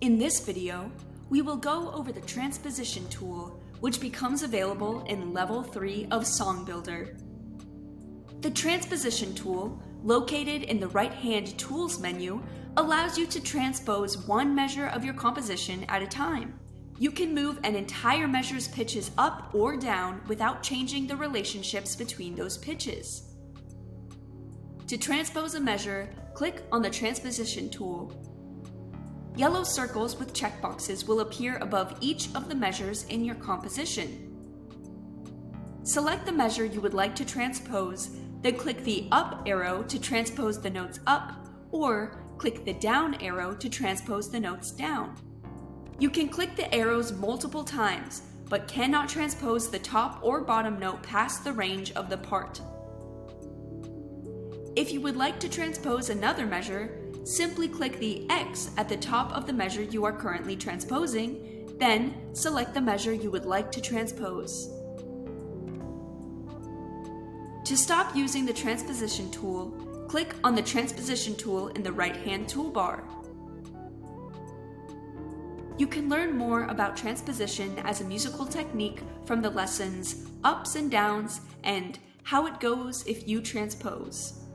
In this video, we will go over the Transposition Tool, which becomes available in Level 3 of Song Builder. The Transposition Tool, located in the right-hand Tools menu, allows you to transpose one measure of your composition at a time. You can move an entire measure's pitches up or down without changing the relationships between those pitches. To transpose a measure, click on the Transposition Tool. Yellow circles with checkboxes will appear above each of the measures in your composition. Select the measure you would like to transpose, then click the up arrow to transpose the notes up, or click the down arrow to transpose the notes down. You can click the arrows multiple times, but cannot transpose the top or bottom note past the range of the part. If you would like to transpose another measure, simply click the X at the top of the measure you are currently transposing, then select the measure you would like to transpose. To stop using the Transposition Tool, click on the Transposition Tool in the right-hand toolbar. You can learn more about transposition as a musical technique from the lessons Ups and Downs and How It Goes If You Transpose.